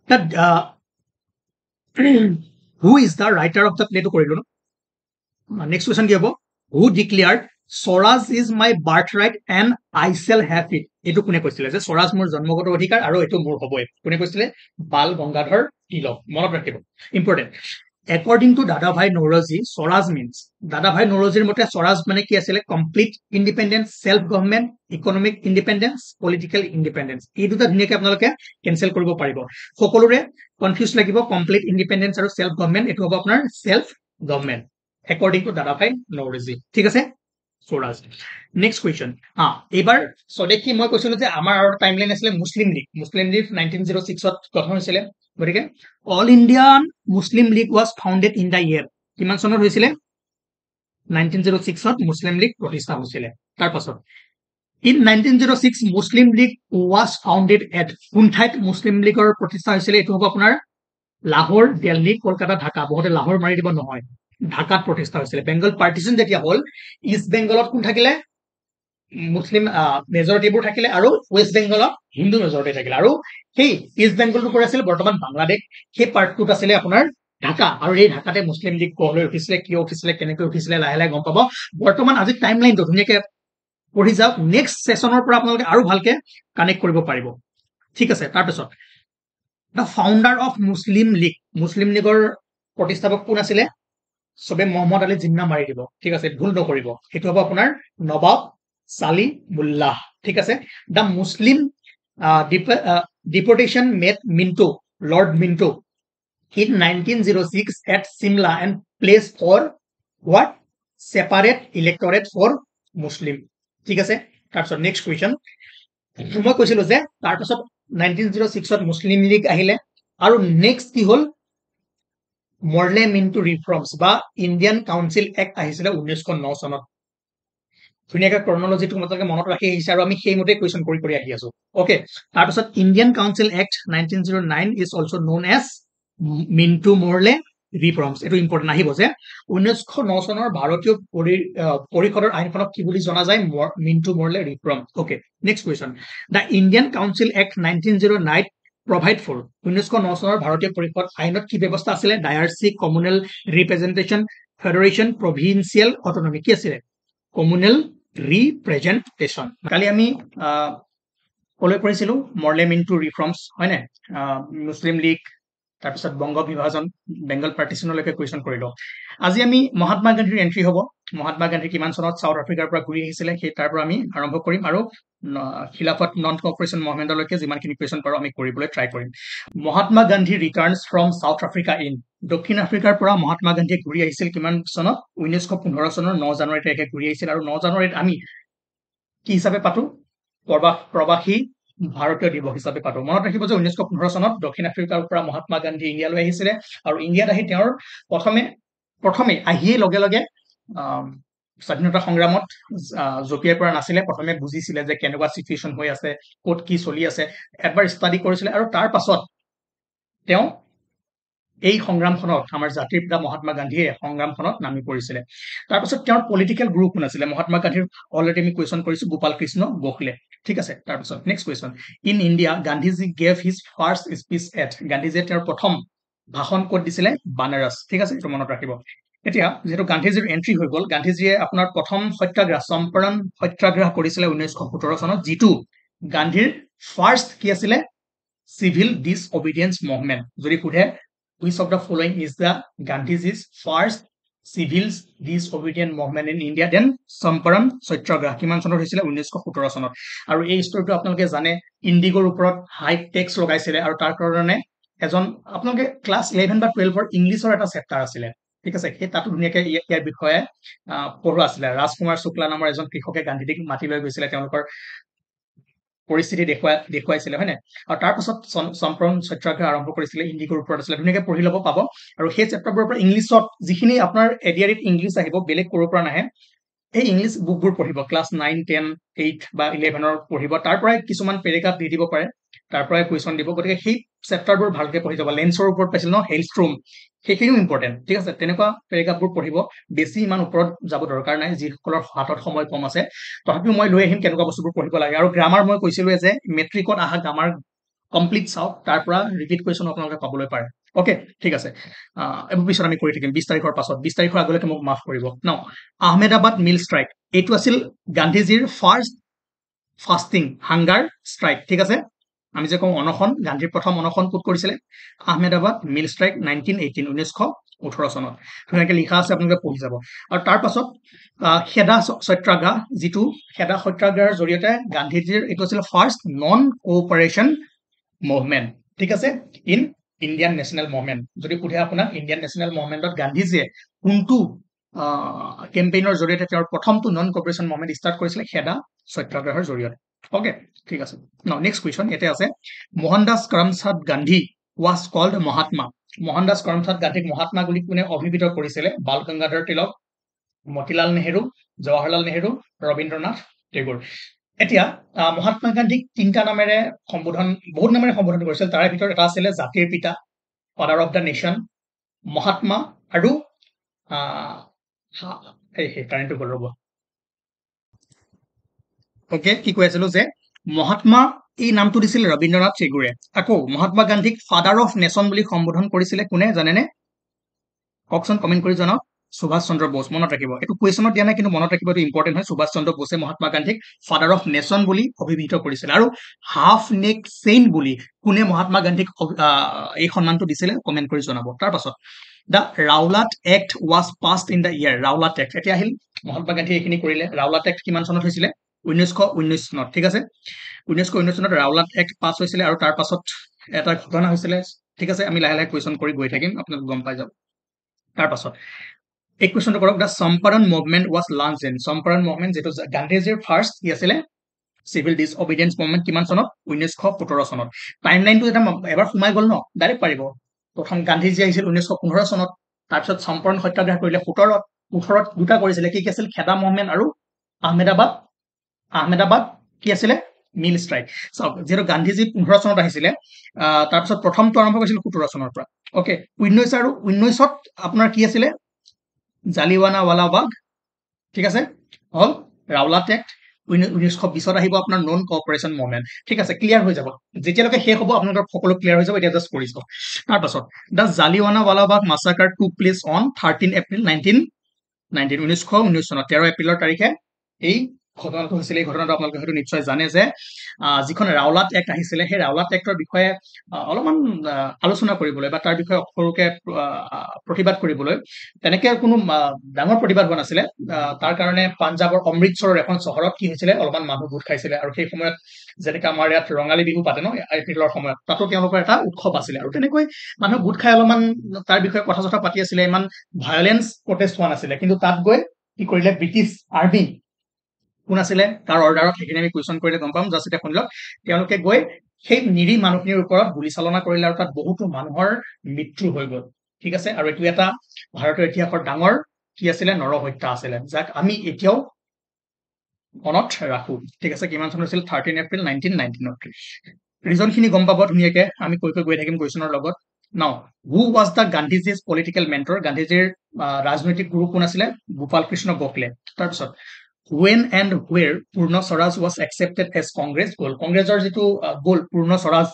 that who is the writer of the play to কৰিলো next question কি হ'ব who declared Swaraj is my birthright and I shall have it এইটো কোনে কৈছিলে যে স্বৰাজ মোৰ জন্মগত অধিকাৰ আৰু এইটো মোৰ হ'বই কোনে কৈছিলে বাল গংগাধৰ তিলক মনত ৰাখিব ইম্পৰ্টেন্ট according to দাদাভাই নৌৰোজী স্বৰাজ means দাদাভাই নৌৰোজীৰ মতে স্বৰাজ মানে কি আছিলে complete independence self government economic independence political independence এই দুটা ধুনীয়াকৈ আপোনালোকে কেনসেল কৰিব পাৰিব সকলোৰে কনফিউজ লাগিব কমপ্লিট ইন্ডিপেন্ডেন্স আৰু সেলফ গভৰ্নমেন্ট এইটো হ'ব আপোনাৰ সেলফ গভৰ্নমেন্ট according to দাদাভাই নৌৰোজী ঠিক আছে স্বৰাজ নেক্সট কুৱেশ্যন এইবাৰ স্বদেশী মই কৈছিলো যে আমাৰ টাইমলাইন আছিলে মুছলিম লীগ 1906 ত গঠন হৈছিলে গতিকে all Indian Muslim league was founded in the year কিমান চনত হৈছিলে 1906 ত মুছলিম লীগ প্ৰতিষ্ঠা হৈছিলে তাৰ পাছত in 1906 Muslim league was founded at কোন ঠাইত মুছলিম লীগৰ প্ৰতিষ্ঠা হৈছিলে এইটো হ'ব আপোনাৰ লাহোৰ দিল্লী কলকাতা ঢাকা বহুতে লাহোৰ মাৰি দিব নহয় ঢাকাত প্ৰতিষ্ঠা হৈছিলে বেংগল পাৰ্টিশ্যন যেতিয়া হ'ল ইষ্ট বেংগলত কোন থাকিলে মুছলিম মেজৰিটিবোৰ থাকিলে আৰু ৱেষ্ট বেংগলত হিন্দু মেজৰিটি থাকিলে আৰু সেই ইষ্ট বেংগলটো কৰি আছিল বৰ্তমান বাংলাদেশ সেই পাৰ্টটোত আছিলে আপোনাৰ ঢাকা আৰু এই ঢাকাতে মুছলিম লীগ গঢ়লৈ উঠিছিলে কিয় উঠিছিলে কেনেকৈ উঠিছিলে লাহে লাহে গম পাব বৰ্তমান আজি টাইমলাইনটো ধুনীয়াকৈ পঢ়ি যাওক নেক্সট সেশনৰ পৰা আপোনালোকে আৰু ভালকে কানেক্ট কৰিব পাৰিব ঠিক আছে তাৰপিছত দ্য ফাউণ্ডাৰ অফ মুছলিম লীগৰ প্ৰতিষ্ঠাপক কোন আছিলে সবে মোহাম্মদ আলী জিন্না মাৰি দিব ঠিক আছে ভুল নকৰিব সেইটো হ'ব আপোনাৰ নবাব সালিমুল্লাহ ঠিক আছে the Muslim deportation made Minto, Lord Minto, in 1906 at Simla and place for what? Separate electorate for Muslim. ঠিক আছে তাৰপিছত নেক্সট কুৱেশ্যন মই কৈছিলো যে তাৰপিছত 1906 ত মুছলিম লীগ আহিলে আৰু নেক্সট কি হ'ল মৰলে মিন্টু ৰিফৰ্মছ বা ইণ্ডিয়ান কাউন্সিল এক্ট আহিছিলে 1909 চনত ধুনীয়াকৈ ক্ৰনলজিটো মতলকে মনত ৰাখি আহিছে আৰু আমি সেইমতে কুৱেশ্যন কৰি আহি আছো ওকে তাৰপিছত Indian Council Act 1909 is also known as Minto Morley reforms এইটো ইম্পৰ্টেণ্ট আহিব যে 1909 চনৰ ভাৰতীয় পৰিষদৰ আইনখনক কি বুলি জনা যায় Minto Morley reform okay next question the Indian Council Act 1909 provide for 1909 চনৰ ভাৰতীয় পৰিষদ আইনত কি ব্যৱস্থা আছিলে diarchy communal representation federation provincial autonomy কি আছিলে কমিউনেল ৰিপ্ৰেজেন্টেশ্যন কালি আমি কলৈ পঢ়িছিলো মৰলে মিন্টু ৰিফৰ্মছ হয় নাই মুছলিম লীগ তাৰপিছত বংগ বিভাজন বেংগল পাৰ্টিশ্যনলৈকে কুৱেশ্যন কৰিলো আজি আমি মহাত্মা গান্ধীৰ এন্ট্ৰি হ'ব মহাত্মা গান্ধী কিমান চনত সাউথ আফ্ৰিকাৰ পৰা ঘূৰি আহিছিলে সেই তাৰ পৰা আমি আৰম্ভ কৰিম আৰু খিলাফত নন কৰ্পোৰেশ্যন মুভমেণ্টলৈকে যিমানখিনি কুৱেশ্যন পাৰো আমি কৰিবলৈ ট্ৰাই কৰিম Mahatma Gandhi returns from south Africa in দক্ষিণ আফ্ৰিকাৰ পৰা মহাত্মা গান্ধীয়ে ঘূৰি আহিছিল কিমান চনত 1915 চনৰ 9 জানুৱাৰী তাৰিখে ঘূৰি আহিছিল আৰু 9 জানুৱাৰীত আমি কি হিচাপে পাতো প্ৰবাসী ভাৰতীয় দিৱস হিচাপে পাতো মনত ৰাখিব যে 1915 চনত দক্ষিণ আফ্ৰিকাৰ পৰা মহাত্মা গান্ধী ইণ্ডিয়ালৈ আহিছিলে আৰু ইণ্ডিয়াত আহি তেওঁৰ প্ৰথমে আহিয়ে লগে লগে স্বাধীনতা সংগ্ৰামত জপিয়াই পৰা নাছিলে প্ৰথমে বুজিছিলে যে কেনেকুৱা সিচুৱেশ্যন হৈ আছে ক'ত কি চলি আছে একবাৰ ষ্টাডি কৰিছিলে আৰু তাৰ পাছত তেওঁ এই সংগ্ৰামখনত আমাৰ জাতিৰ পিতা মহাত্মা গান্ধীয়ে সংগ্ৰামখনত নামি পৰিছিলে তাৰপাছত তেওঁৰ পলিটিকেল গুৰু কোন আছিলে মহাত্মা গান্ধীৰ অলৰেডি আমি কুৱেশ্যন কৰিছো গোপাল কৃষ্ণ গোখলে ঠিক আছে তাৰপাছত next question in India Gandhiji gave his first speech at গান্ধীজীয়ে তেওঁৰ প্ৰথম ভাষণ ক'ত দিছিলে বানাৰস ঠিক আছে এইটো মনত ৰাখিব এতিয়া যেহেতু গান্ধীজিৰ এন্ট্ৰি হৈ গ'ল, গান্ধীজিয়ে আপোনাৰ প্ৰথম সত্যাগ্ৰহ চম্পাৰণ সত্যাগ্ৰহ কৰিছিলে 1917 চনত, যিটো গান্ধীৰ ফাৰ্ষ্ট কি আছিলে চিভিল ডিছঅবিডিয়েন্স মুভমেন্ট। যদি সোধে which of the following is the Gandhiji's first civil disobedient movement in India, then Champaran satyagraha কিমান চনত হৈছিলে 1917 চনত। আৰু এই ষ্টৰিটো আপোনালোকে জানে ইণ্ডিগোৰ ওপৰত হাই টেক্স লগাইছিলে আৰু তাৰ কাৰণে এজন আপোনালোকে ক্লাছ 11 বা 12ৰ ইংলিছৰ এটা চেপ্টাৰ আছিলে, ঠিক আছে, সেই তাতো ধুনীয়াকে ইয়াৰ বিষয়ে পঢ়োৱা আছিলে। ৰাজকুমাৰ শুক্লা নামৰ এজন কৃষকে গান্ধীজিক মাতি লৈ গৈছিলে, তেওঁলোকৰ পৰিস্থিতি দেখুৱাইছিলে, হয় নাই? আৰু তাৰ পাছত চম্পাৰণ সত্যাগ্ৰহ আৰম্ভ কৰিছিলে, ইণ্ডিগোৰ ওপৰত আছিলে, ধুনীয়াকে পঢ়ি ল'ব পাব। আৰু সেই চেপ্টাৰবোৰৰ পৰা ইংলিছত যিখিনি আপোনাৰ এডিআৰিত ইংলিছ আহিব, বেলেগ ক'ৰ পৰা নাহে, এই ইংলিছ বুকবোৰ পঢ়িব, ক্লাছ 9, 10, 8 বা 11ৰ পঢ়িব, তাৰ পৰাই কিছুমান পেৰেগ্ৰাফ দি দিব পাৰে, তাৰ পৰাই কুৱেশ্যন দিব। গতিকে সেই চেপ্টাৰবোৰ ভালকে পঢ়ি যাব। লেন্সৰ ওপৰত পাইছিল ন, হেলষ্ট্ৰোম, সেইখিনিও ইম্পৰ্টেণ্ট, ঠিক আছে। তেনেকুৱা পেৰেগ্ৰাফবোৰ পঢ়িব, বেছি ইমান ওপৰত যাব দৰকাৰ নাই যিসকলৰ হাতত সময় কম আছে। তথাপিও মই লৈ আহিম কেনেকুৱা বস্তুবোৰ পঢ়িব লাগে। আৰু গ্ৰামাৰ মই কৈছিলোৱে যে মেট্ৰিকত অহা গ্ৰামাৰ কমপ্লিট চাওক, তাৰ পৰা ৰিপিট কুৱেশ্যন আপোনালোকে পাবলৈ পাৰে। অ'কে, ঠিক আছে। এইবোৰ পিছত আমি কৰি থাকিম 20 তাৰিখৰ পাছত। 20 তাৰিখৰ আগলৈকে মোক মাফ কৰিব ন। আহমেদাবাদ মিল ষ্ট্ৰাইক, এইটো আছিল গান্ধীজিৰ ফাৰ্ষ্ট ফাষ্টিং হাংগাৰ ষ্ট্ৰাইক, ঠিক আছে। আমি যে কওঁ অনশন, গান্ধীৰ প্ৰথম অনশন ক'ত কৰিছিলে? আহমেদাবাদ মিল ষ্ট্ৰাইক 1918 চনত। ধুনীয়াকে লিখা আছে, আপোনালোকে পঢ়ি যাব। আৰু তাৰ পাছত খেদা সত্যাগ্ৰহ, যিটো খেদা সত্যাগ্ৰহৰ জৰিয়তে গান্ধীজিৰ এইটো আছিল ফাৰ্ষ্ট নন কোঅপাৰেশ্যন মুভমেন্ট, ঠিক আছে, ইন ইণ্ডিয়ান নেশ্যনেল মুভমেন্ট। যদি সোধে আপোনাক ইণ্ডিয়ান নেশ্যনেল মুভমেন্টত গান্ধীজিয়ে কোনটো কেম্পেইনৰ জৰিয়তে তেওঁৰ প্ৰথমটো নন কোঅপাৰেশ্যন মুভমেন্ট ষ্টাৰ্ট কৰিছিলে, খেদা সত্যাগ্ৰহৰ জৰিয়তে। অ'কে, ঠিক আছে। নেক্সট কুৱেশ্যন ইয়াতে আছে, মোহনদাস কৰমচাঁদ গান্ধী ৱাজ কল্ড মহাত্মা। মোহনদাস কৰমচাঁদ গান্ধীক মহাত্মা বুলি কোনে অভিহিত কৰিছিলে? বাল গংগাধৰ তিলক, মতিলাল নেহেৰু, জৱাহৰলাল নেহেৰু, ৰবীন্দ্ৰনাথ টেগোৰ। এতিয়া মহাত্মা গান্ধীক তিনিটা নামেৰে বহুত নামেৰে সম্বোধন কৰিছিল। তাৰে ভিতৰত এটা আছিলে জাতিৰ পিতা, father of the nation, Mahatma, আৰু কাৰেণ্টটো গ'ল ৰ'ব। অ'কে, কি কৈ আছিলো যে মহাত্মা এই নামটো দিছিল ৰবীন্দ্ৰনাথ টেগোৰে। আকৌ মহাত্মা গান্ধীক ফাদাৰ অফ নেশ্যন বুলি সম্বোধন কৰিছিলে কোনে জানেনে? কওকচোন, কমেণ্ট কৰি জনাওক। সুভাষ চন্দ্ৰ বোস, মনত ৰাখিব। এইটো কুৱেশ্যনত দিয়া নাই, কিন্তু মনত ৰাখিব, এইটো ইম্পৰ্টেণ্ট হয়। সুভাষ চন্দ্ৰ বোসে মহাত্মা গান্ধীক ফাদাৰ অফ নেশ্যন বুলি অভিহিত কৰিছিল। আৰু হাফ নেক চেইণ্ট বুলি কোনে মহাত্মা গান্ধীক এই সন্মানটো দিছিলে? কমেণ্ট কৰি জনাব। তাৰ পাছত the Rowlatt act was passed in the year. Rowlatt act, এতিয়া আহিল মহাত্মা গান্ধীয়ে এইখিনি কৰিলে। ৰাওলাট এক্ট কিমান চনত হৈছিলে? 1919 চনত, ঠিক আছে। 1919 চনত ৰাওলাট এক্ট পাছ হৈছিলে। আৰু তাৰ পাছত এটা ঘটনা হৈছিলে, ঠিক আছে। আমি লাহে লাহে কুৱেশ্যন কৰি গৈ থাকিম, আপোনালোকে গম পাই যাব। তাৰ পাছত এই কুৱেশ্যনটো কৰক, the Champaran movement was launched in. Champaran movement যিটো গান্ধীজিৰ ফাৰ্ষ্ট কি আছিলে? চিভিল ডিছঅবিডিয়েন্স মুভমেন্ট কিমান চনত? 1917 চনত। টাইম লাইনটো এটা এবাৰ সোমাই গ'ল ন, ডাইৰেক্ট পাৰিব। প্ৰথম গান্ধীজী আহিছিল 1915 চনত, তাৰপিছত চম্পাৰণ সত্যাগ্ৰহ কৰিলে 17ত, 18ত দুটা কৰিছিলে, কি কি আছিল? খেদা মুভমেন্ট আৰু আহমেদাবাদ কি আছিলে? মিল ষ্ট্ৰাইক। চাওক, যিহেতু গান্ধীজী 15 চনত আহিছিলে, তাৰপিছত প্ৰথমটো আৰম্ভ কৰিছিল 17 চনৰ পৰা। অ'কে, 19 আৰু 19ত আপোনাৰ কি আছিলে? জালিৱানাৱালা বাগ, ঠিক আছে, হ'ল ৰাওলাট এক্ট। 1920ত আহিব আপোনাৰ নন কোঅপাৰেশ্যন মুভমেন্ট, ঠিক আছে। ক্লিয়াৰ হৈ যাব, যেতিয়ালৈকে শেষ হ'ব আপোনালোকৰ সকলো ক্লিয়াৰ হৈ যাব। এতিয়া জাষ্ট কৰি চাওক। তাৰপাছত দ্য জালিৱানাৱালা বাগ মাছাকাৰ টুক প্লেচ অন 13 এপ্ৰিল 1919 চনত। 13 এপ্ৰিলৰ তাৰিখে এই ঘটনাটো হৈছিলে। এই ঘটনাটো আপোনালোকে হয়তো নিশ্চয় জানে যে যিখন ৰাওলাট এক্ট আহিছিলে, সেই ৰাওলাট এক্টৰ বিষয়ে অলপমান আলোচনা কৰিবলৈ বা তাৰ বিষয়ে সৰুকে প্ৰতিবাদ কৰিবলৈ তেনেকে কোনো ডাঙৰ প্ৰতিবাদ হোৱা নাছিলে। তাৰ কাৰণে পাঞ্জাৱৰ অমৃতসৰৰ এখন চহৰত কি হৈছিলে? অলপমান মানুহ গোট খাইছিলে। আৰু সেই সময়ত যেনেকে আমাৰ ইয়াত ৰঙালী বিহু পাতে ন এপ্ৰিলৰ সময়ত, তাতো তেওঁলোকৰ এটা উৎসৱ আছিলে। আৰু তেনেকৈ মানুহ গোট খাই অলপমান তাৰ বিষয়ে কথা চথা পাতি আছিলে। ইমান ভায়লেন্স প্ৰটেষ্ট হোৱা নাছিলে। কিন্তু তাত গৈ কি কৰিলে? ব্ৰিটিছ আৰ্মি কোন আছিলে, তাৰ অৰ্ডাৰত, সেইখিনি আমি কুৱেশ্যন কৰিলে গম পাম। জাষ্ট এতিয়া শুনি লওক। তেওঁলোকে গৈ সেই নিৰীহ মানুহখিনিৰ ওপৰত গুলীচালনা কৰিলে আৰু তাত বহুতো মানুহৰ মৃত্যু হৈ গ'ল, ঠিক আছে। আৰু এইটো এটা ভাৰতৰ ইতিহাসৰ ডাঙৰ কি আছিলে? নৰহত্যা আছিলে, যাক আমি এতিয়াও মনত ৰাখো, ঠিক আছে। কিমান চন হৈছিল? 13 এপ্ৰিল 1919। ৰিজনখিনি গম পাব ধুনীয়াকে, আমি কৈ গৈ থাকিম কুৱেশ্যনৰ লগত। Now, who was the Gandhiji's political mentor? গান্ধীজিৰ ৰাজনৈতিক গুৰু কোন আছিলে? গোপাল কৃষ্ণ গোখলে। তাৰপিছত when and where Purna Swaraj was accepted as Congress goal? কংগ্ৰেছৰ যিটো গ'ল পূৰ্ণ স্বৰাজ,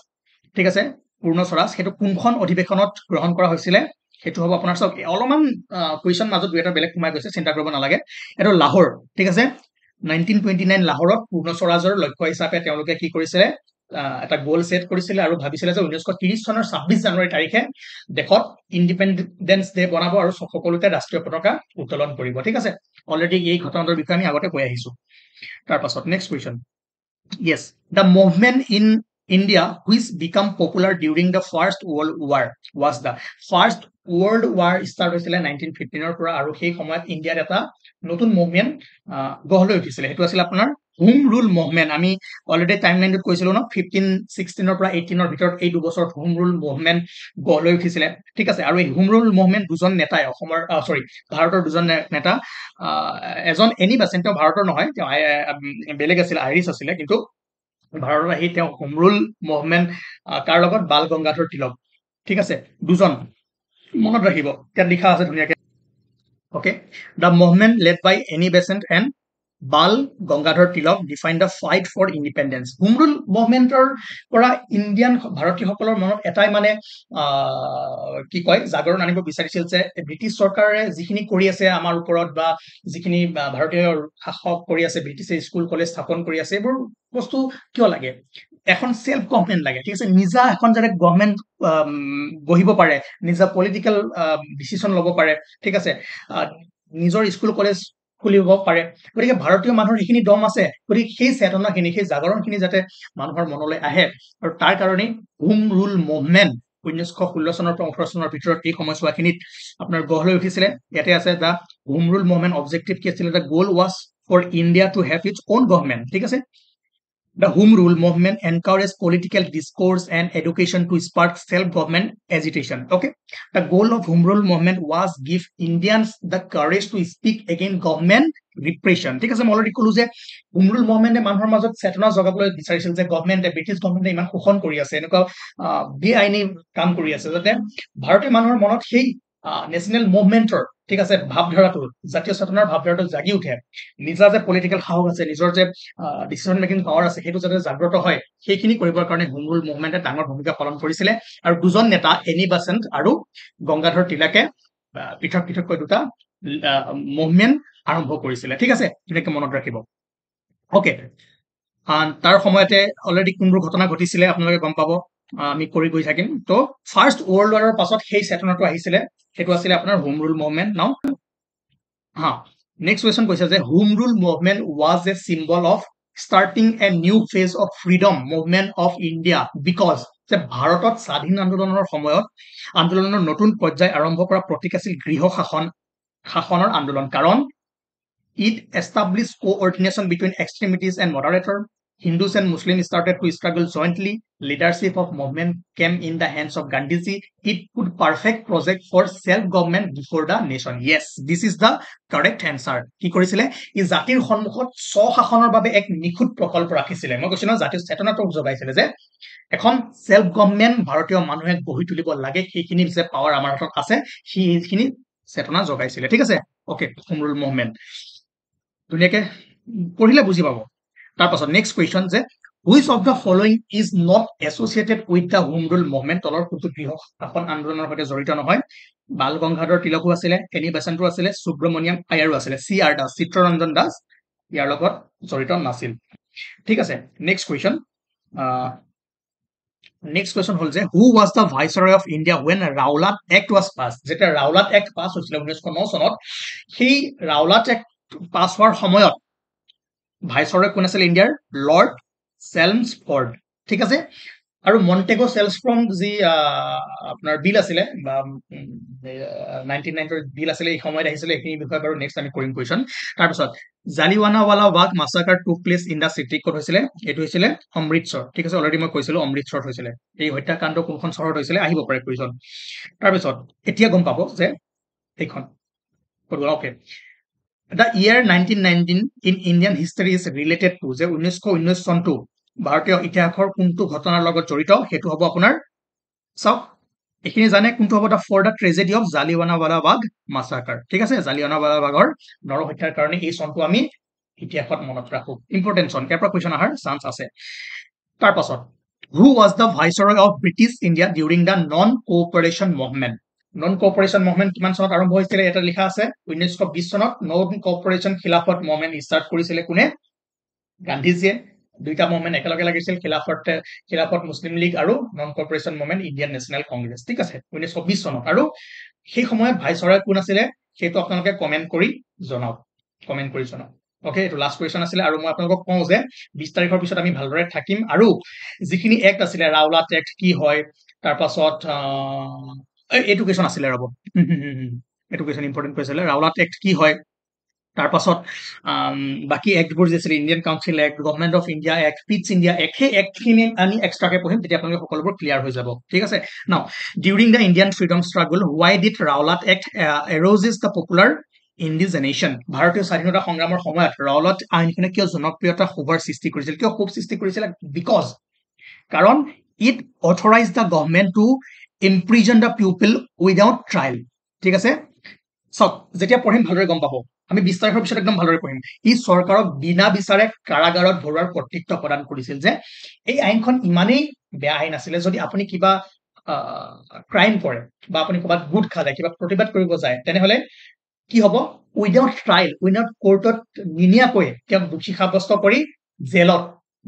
ঠিক আছে, পূৰ্ণ স্বৰাজ, সেইটো কোনখন অধিৱেশনত গ্ৰহণ কৰা হৈছিলে? সেইটো হ'ব আপোনাৰ চাওক অলপমান কুৱেশ্যন মাজত দুই এটা বেলেগ সোমাই গৈছে চিন্তা কৰিব নালাগে এইটো লাহোৰ ঠিক আছে 1929 লাহোৰত পূৰ্ণ স্বৰাজৰ লক্ষ্য হিচাপে তেওঁলোকে কি কৰিছিলে এটা গোল সেট কৰিছিলে আৰু ভাবিছিলে যে 1930 চনৰ 26 জানুৱাৰী তাৰিখে দেশত ইণ্ডিপেণ্ডেন্স ডে বনাব আৰু সকলোতে ৰাষ্ট্ৰীয় পতাকা উত্তোলন কৰিব ঠিক আছে অলৰেডি এই ঘটনাটোৰ বিষয়ে আমি আগতে কৈ আহিছো তাৰ পাছত next question yes the movement in India which become popular during the first world war was the first world war start হৈছিলে 1915 ৰ পৰা আৰু সেই সময়ত ইণ্ডিয়াত এটা নতুন মুভমেন্ট গঢ় লৈ উঠিছিলে সেইটো আছিল আপোনাৰ হোম ৰুল মুভমেন্ট আমি অলৰেডি টাইমলাইনত কৈছিলো ন 1516 ৰ পৰা 18 ৰ ভিতৰত এই দুবছৰ হোম ৰুল মুভমেন্ট গঢ় লৈ উঠিছিলে ঠিক আছে আৰু এই হোম ৰুল মুভমেন্ট দুজন নেতাই অসমৰ সৰি ভাৰতৰ দুজন নেতা এজন এনি বাচেন তেওঁ ভাৰতৰ নহয় তেওঁ বেলেগ আছিল আইৰিছ আছিলে কিন্তু ভাৰতৰ আহি তেওঁ হোম ৰুল মুভমেন্ট কাৰ লগত বাল গংগাধৰ তিলক ঠিক আছে দুজন মনত ৰাখিব তাত লিখা আছে ধুনীয়াকে okay the movement led by Annie Besant and Bal Gangadhar Tilak defined the fight for independence home rule মুভমেন্টৰ পৰা ইণ্ডিয়ান ভাৰতীয়সকলৰ মনত এটাই মানে কি কয় জাগৰণ আনিব বিচাৰিছিল যে ব্ৰিটিছ চৰকাৰে যিখিনি কৰি আছে আমাৰ ওপৰত বা যিখিনি ভাৰতীয় শাসক কৰি আছে ব্ৰিটিছে স্কুল কলেজ স্থাপন কৰি আছে এইবোৰ বস্তু কিয় লাগে এখন সেলফ গভৰ্নমেন্ট লাগে ঠিক আছে নিজা এখন যাতে গভৰ্নমেন্ট বহিব পাৰে নিজা পলিটিক্যাল ডিসিশন ল'ব পাৰে ঠিক আছে নিজৰ স্কুল কলেজ খুলিব পাৰে গতিকে ভাৰতীয় মানুহৰ এইখিনি দম আছে গতিকে সেই চেতনাখিনি সেই জাগৰণখিনি যাতে মানুহৰ মনলৈ আহে আৰু তাৰ কাৰণে হোম ৰুল মুভমেন্ট 1916 চনৰ পৰা 18 চনৰ ভিতৰত এই সময়ছোৱাখিনিত আপোনাৰ গঢ় লৈ উঠিছিলে ইয়াতে আছে the home rule movement objective কি আছিল the goal was for India to have its own government ঠিক আছে The Home Rule movement encouraged political discourse and education to spark self-government agitation. Okay, the goal of Home Rule movement was give Indians the courage to speak against government repression. ঠিক আছে মই already কলো যে home rule মুভমেন্টে মানুহৰ মাজত চেতনা জগাবলৈ বিচাৰিছিল যে গভৰ্নমেন্টে ব্ৰিটিছ গভৰ্নমেন্টে ইমান শোষণ কৰি আছে এনেকুৱা বেআইনী কাম কৰি আছে যাতে ভাৰতীয় মানুহৰ মনত সেই নেশ্যনেল মুভমেন্টৰ ঠিক আছে ভাৱধাৰাটো জাতীয় চেতনাৰ ভাৱধাৰাটো জাগি উঠে নিজা যে পলিটিক্যাল সাহস আছে নিজৰ যে ডিসিশন মেকিং পাৱাৰ আছে সেইটো যাতে জাগ্ৰত হয় সেইখিনি কৰিবৰ কাৰণে হোম ৰুল মুভমেন্টে ডাঙৰ ভূমিকা পালন কৰিছিলে আৰু দুজন নেতা এনি বাসেন্ট আৰু গংগাধৰ তিলকে পৃথক পৃথককৈ দুটা মুভমেন্ট আৰম্ভ কৰিছিলে ঠিক আছে ধুনীয়াকৈ মনত ৰাখিব ওকে তাৰ সময়তে অলৰেডি কোনবোৰ ঘটনা ঘটিছিলে আপোনালোকে গম পাব আমি কৰি গৈ থাকিম তো ফাৰ্ষ্ট ৱৰ্ল্ড ৱাৰৰ পাছত সেই চেতনাটো আহিছিলে সেইটো আছিল আপোনাৰ হোম ৰুল মুভমেন্ট নাও হা নেক্সট কুৱেশ্যন কৈছে যে home rule movement was a symbol of starting a new phase of freedom movement of India because যে ভাৰতত স্বাধীন আন্দোলনৰ সময়ত আন্দোলনৰ নতুন পৰ্যায় আৰম্ভ কৰা প্ৰতীক আছিল গৃহ শাসনৰ আন্দোলন কাৰণ it established coordination between extremities and moderator Hindus and Muslims started to struggle jointly. Leadership of movement came in the hands of Gandhiji. It put perfect project for self-government before the nation. Yes, this is the correct answer. কি কৰিছিলে ই জাতিৰ সন্মুখত স্বশাসনৰ বাবে এক নিখুঁত প্ৰকল্প ৰাখিছিলে মই কৈছো না জাতীয় চেতনাটো জগাইছিলে যে এখন সেলফ গভৰ্নমেন্ট ভাৰতীয় মানুহে গঢ়ি তুলিব লাগে সেইখিনি যে পাৱাৰ আমাৰ হাতত আছে সেইখিনি চেতনা জগাইছিলে ঠিক আছে ওকে হোম ৰুল মুভমেন্ট ধুনীয়াকে পঢ়িলে বুজি পাব তাৰ পাছত নেক্সট কুৱেশ্যন যে which of the following is not associated with the home rule movement তলৰ কোনটো গৃহ শাসন আন্দোলনৰ সৈতে জড়িত নহয় বাল গংগাধৰ তিলকো আছিলে এনি বেসেণ্টো আছিলে সুব্ৰমণিয়াম আয়াৰো আছিলে চি আৰ দাস চিত্ৰৰঞ্জন দাস ইয়াৰ লগত জড়িত নাছিল ঠিক আছে নেক্সট কুৱেশ্যন হল যে who was the viceroy of India when Rowlatt Act was passed যেতিয়া Rowlatt Act পাছ হৈছিল 1909 চনত সেই Rowlatt Act পাছ হোৱাৰ সময়ত ভাইসৰয় কোন আছিল ইণ্ডিয়াৰ লৰ্ড চেলমছফৰ্ড ঠিক আছে আৰু মন্টেগো চেলমছফৰ্ড যি আপোনাৰ বিল আছিলে 1990 বিল আছিলে এই সময়ত আহিছিলে এই বিষয়ে বাৰু নেক্সট আমি কৰিম কোৱেশ্যন তাৰ পিছত জালিৱানাৱালা বাগ মাছাকাৰ টুক প্লেচ ইন দা সিটি ক'ত হৈছিলে এটো হৈছিলে অমৃতসৰ ঠিক আছে অলৰেডি মই কৈছিলো অমৃতসৰত হৈছিলে এই হত্যাকাণ্ড কোনখন চহৰত হৈছিলে আহিব পাৰে কুৱেশ্যন তাৰ পিছত এতিয়া গম পাব যে এইখন okay The year 1919 in Indian history is related to যে 1919 চনটো ভাৰতীয় ইতিহাসৰ কোনটো ঘটনাৰ লগত জড়িত হেতু হ'ব আপোনাৰ চাওক এখিনি জানে কোনটো হ'ব ফৰ দা ট্ৰেজেডি অফ জালিৱানাৱালা বাগ মাছাকাৰ ঠিক আছে জালিৱানাৱালা বাগৰ নৰহত্যাৰ কাৰণে এই চনটো আমি ইতিহাসত মনত ৰাখো ইম্পৰ্টেন্ট চন ইয়াৰ পৰা কুৱেশ্যন আহাৰ চান্স আছে তাৰ পাছত who was the viceroy of British India during the non cooperation movement non cooperation movement কিমান চনত আৰম্ভ হৈছিলে এটা লিখা আছে 1920 চনত নন কোঅপাৰেশ্যন খিলাফত মুভমেণ্ট ষ্টাৰ্ট কৰিছিলে কোনে গান্ধীজীয়ে দুইটা মুভমেণ্ট একেলগে লাগিছিল খিলাফত মুছলিম লীগ আৰু non cooperation movement Indian National Congress ঠিক আছে 1920 চনত আৰু সেই সময়ত ভাইচৰয় কোন আছিলে সেইটো আপোনালোকে কমেণ্ট কৰি জনাওক ওকে এইটো লাষ্ট কুৱেশ্যন আছিলে আৰু মই আপোনালোকক কওঁ যে 20 তাৰিখৰ পিছত আমি ভালদৰে থাকিম আৰু যিখিনি এক্ট আছিলে ৰাওলাট এক্ট কি হয় তাৰ পাছত এডুকেশ্যন আছিলে ৰব এডুকেশ্যন ইম্পৰ্টেণ্ট কৈছিলে ৰাওলাট এক্ট কি হয় তাৰ পাছত বাকি এক্টবোৰ যে আছিলে Indian Council Act Government of India Act Pitt's India Act সেই এক্টখিনি আমি এক্সট্ৰাকে পঢ়িম তেতিয়া আপোনালোকে সকলোবোৰ ক্লিয়াৰ হৈ যাব ঠিক আছে now during the Indian freedom struggle why did Rowlatt Act arouses the popular indignation ভাৰতীয় স্বাধীনতা সংগ্ৰামৰ সময়ত ৰাওলাট আইনখনে কিয় জনপ্ৰিয়তা শুভৰ সৃষ্টি কৰিছিল কিয় খুব সৃষ্টি কৰিছিল বিকজ কাৰণ it authorise the government to imprison the people without trial ঠিক আছে চাওক যেতিয়া পঢ়িম ভালদৰে গম পাব আমি 20 তাৰিখৰ পিছত একদম ভালদৰে পঢ়িম ই চৰকাৰক বিনা বিচাৰে কাৰাগাৰত ভৰোৱাৰ কৰ্তৃত্ব প্ৰদান কৰিছিল যে এই আইনখন ইমানেই বেয়া আইন আছিলে যদি আপুনি কিবা ক্ৰাইম কৰে বা আপুনি ক'ৰবাত গোট খালে কিবা প্ৰতিবাদ কৰিব যায় তেনেহলে কি হ'ব উইদাউট ট্ৰায়েল উইদাউট কোৰ্টত নিনিয়াকৈ তেওঁক দোষী সাব্যস্ত কৰি জেলত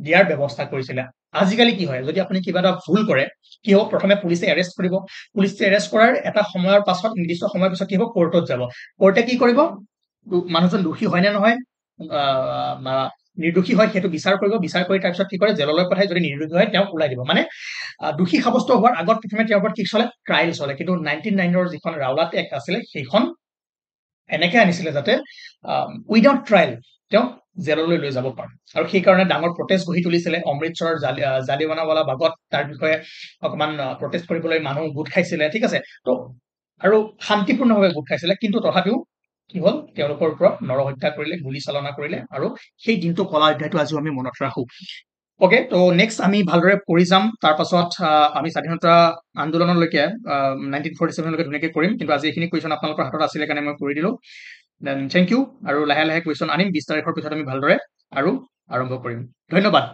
দিয়াৰ ব্যৱস্থা কৰিছিলে আজিকালি কি হয় যদি আপুনি কিবা এটা ভুল কৰে কি হ'ব প্ৰথমে পুলিচে এৰেষ্ট কৰিব পুলিচে এৰেষ্ট কৰাৰ এটা সময়ৰ পাছত নিৰ্দিষ্ট সময়ৰ পিছত কি হ'ব কোৰ্টত যাব কোৰ্টে কি কৰিব মানুহজন দোষী হয় নে নহয় নিৰ্দোষী হয় সেইটো বিচাৰ কৰিব বিচাৰ কৰি তাৰপিছত কি কৰে জেললৈ পঠাই যদি নিৰ্দোষী হয় তেওঁক ওলাই দিব মানে দোষী সাব্যস্ত হোৱাৰ আগত প্ৰথমে তেওঁৰ ওপৰত কি চলে ট্ৰায়েল চলে কিন্তু 1999ৰ যিখন ৰাওলাট এক্ট আছিলে সেইখন এনেকে আনিছিলে যাতে উইদাউট ট্ৰায়েল তেওঁক জেললৈ লৈ যাব পাৰে আৰু সেইকাৰণে ডাঙৰ প্ৰটেষ্ট গঢ়ি তুলিছিলে অমৃতসৰৰ জালিৱানাৱালা বাগত তাৰ বিষয়ে অকমান প্ৰটেষ্ট কৰিবলৈ মানুহ গোট খাইছিলে ঠিক আছে তো আৰু শান্তিপূৰ্ণভাৱে গোট খাইছিলে কিন্তু তথাপিও কি হ'ল তেওঁলোকৰ ওপৰত নৰহত্যা কৰিলে গুলী চালনা কৰিলে আৰু সেই দিনটো কলা অধ্যায়টো আজিও আমি মনত ৰাখো ওকে তো নেক্সট আমি ভালদৰে পঢ়ি যাম তাৰ পাছত আমি স্বাধীনতা আন্দোলনলৈকে 1947লৈকে ধুনীয়াকৈ কৰিম কিন্তু আজি এইখিনি কুৱেশ্যন আপোনালোকৰ হাতত আছিলে কাৰণে মই কৰি দিলো দেন থেংক ইউ আৰু লাহে লাহে কুৱেশ্যন আনিম 20 তাৰিখৰ পিছত আমি ভালদৰে আৰু আৰম্ভ কৰিম ধন্যবাদ